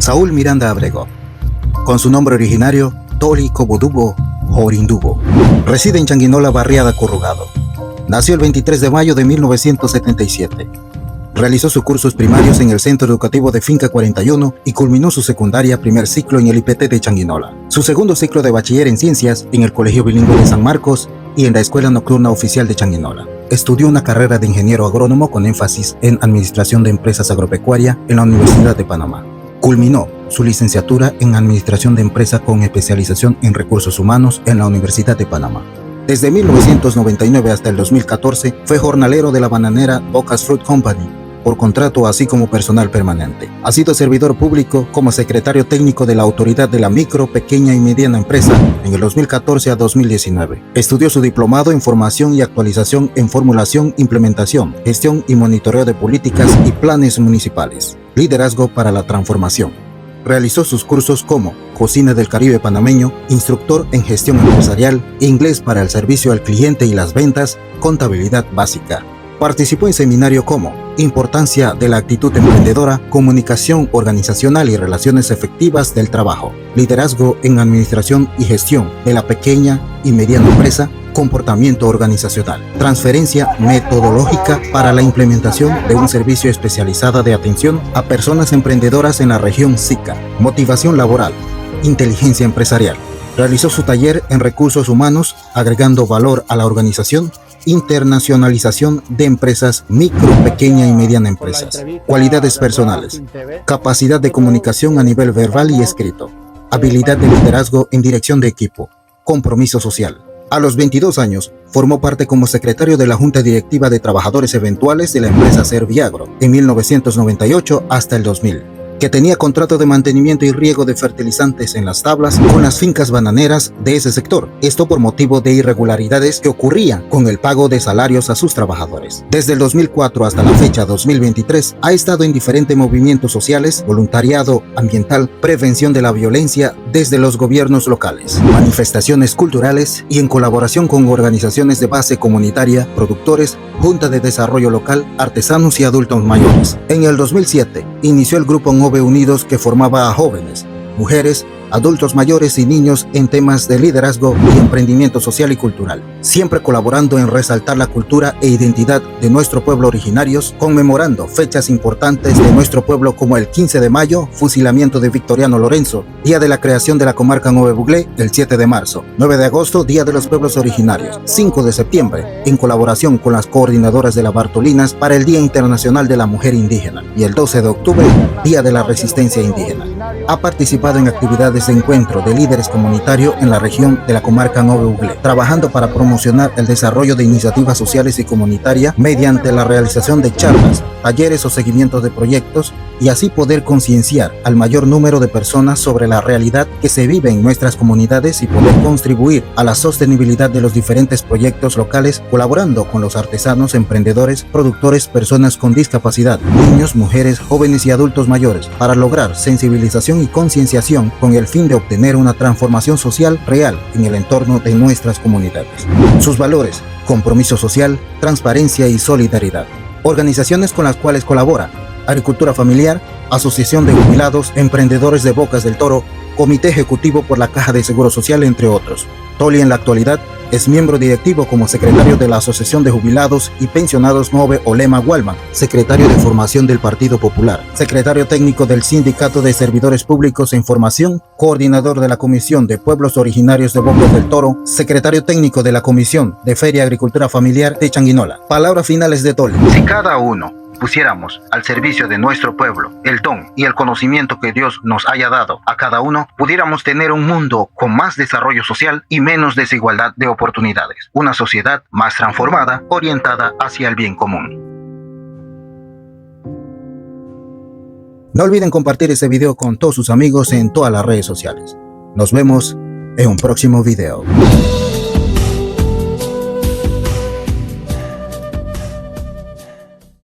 Saúl Miranda Abrego, con su nombre originario Toli Cobodubo Jorindubo. Reside en Changuinola, barriada Corrugado. Nació el 23 de mayo de 1977. Realizó sus cursos primarios en el Centro Educativo de Finca 41 y culminó su secundaria primer ciclo en el IPT de Changuinola. Su segundo ciclo de bachiller en Ciencias en el Colegio Bilingüe de San Marcos y en la Escuela Nocturna Oficial de Changuinola. Estudió una carrera de ingeniero agrónomo con énfasis en Administración de Empresas Agropecuaria en la Universidad de Panamá. Culminó su licenciatura en Administración de Empresa con especialización en Recursos Humanos en la Universidad de Panamá. Desde 1999 hasta el 2014 fue jornalero de la bananera Bocas Fruit Company por contrato, así como personal permanente. Ha sido servidor público como secretario técnico de la Autoridad de la Micro, Pequeña y Mediana Empresa en el 2014 a 2019. Estudió su diplomado en Formación y Actualización en Formulación, Implementación, Gestión y Monitoreo de Políticas y Planes Municipales. Liderazgo para la Transformación. Realizó sus cursos como Cocina del Caribe Panameño, Instructor en Gestión Empresarial, Inglés para el Servicio al Cliente y las Ventas, Contabilidad Básica. Participó en seminario como Importancia de la Actitud Emprendedora, Comunicación Organizacional y Relaciones Efectivas del Trabajo, Liderazgo en Administración y Gestión de la Pequeña y Mediana Empresa, Comportamiento Organizacional, Transferencia Metodológica para la implementación de un servicio especializado de atención a personas emprendedoras en la región SICA, Motivación Laboral, Inteligencia Empresarial. Realizó su taller en Recursos Humanos, agregando valor a la organización, Internacionalización de empresas, micro, pequeña y mediana empresas. Cualidades personales. Capacidad de comunicación a nivel verbal y escrito. Habilidad de liderazgo en dirección de equipo. Compromiso social. A los 22 años, formó parte como secretario de la Junta Directiva de Trabajadores Eventuales de la empresa Serviagro en 1998 hasta el 2000. Que tenía contrato de mantenimiento y riego de fertilizantes en las tablas con las fincas bananeras de ese sector, esto por motivo de irregularidades que ocurrían con el pago de salarios a sus trabajadores. Desde el 2004 hasta la fecha 2023, ha estado en diferentes movimientos sociales, voluntariado ambiental, prevención de la violencia desde los gobiernos locales, manifestaciones culturales y en colaboración con organizaciones de base comunitaria, productores, Junta de Desarrollo Local, artesanos y adultos mayores. En el 2007, inició el grupo NOVE Unidos, que formaba a jóvenes, mujeres, adultos mayores y niños en temas de liderazgo y emprendimiento social y cultural, siempre colaborando en resaltar la cultura e identidad de nuestro pueblo originarios, conmemorando fechas importantes de nuestro pueblo como el 15 de mayo, fusilamiento de Victoriano Lorenzo, Día de la creación de la comarca Nueve Buglé, el 7 de marzo, 9 de agosto, Día de los Pueblos Originarios, 5 de septiembre, en colaboración con las coordinadoras de la Bartolinas para el Día Internacional de la Mujer Indígena, y el 12 de octubre, Día de la Resistencia Indígena. Ha participado en actividades de encuentro de líderes comunitarios en la región de la comarca Nueve Buglé, trabajando para promocionar el desarrollo de iniciativas sociales y comunitarias mediante la realización de charlas, talleres o seguimiento de proyectos, y así poder concienciar al mayor número de personas sobre la realidad que se vive en nuestras comunidades y poder contribuir a la sostenibilidad de los diferentes proyectos locales, colaborando con los artesanos, emprendedores, productores, personas con discapacidad, niños, mujeres, jóvenes y adultos mayores, para lograr sensibilización y concienciación con el fin de obtener una transformación social real en el entorno de nuestras comunidades. Sus valores: compromiso social, transparencia y solidaridad. Organizaciones con las cuales colabora: Agricultura Familiar, Asociación de Jubilados, Emprendedores de Bocas del Toro, Comité Ejecutivo por la Caja de Seguro Social, entre otros. Toli en la actualidad es miembro directivo como secretario de la Asociación de Jubilados y Pensionados Nove Olema Gualma, secretario de Formación del Partido Popular, secretario técnico del Sindicato de Servidores Públicos en Formación, coordinador de la Comisión de Pueblos Originarios de Bocas del Toro, secretario técnico de la Comisión de Feria y Agricultura Familiar de Changuinola. Palabras finales de Toli. Si cada uno pusiéramos al servicio de nuestro pueblo el don y el conocimiento que Dios nos haya dado a cada uno, pudiéramos tener un mundo con más desarrollo social y menos desigualdad de oportunidades. Una sociedad más transformada, orientada hacia el bien común. No olviden compartir este video con todos sus amigos en todas las redes sociales. Nos vemos en un próximo video.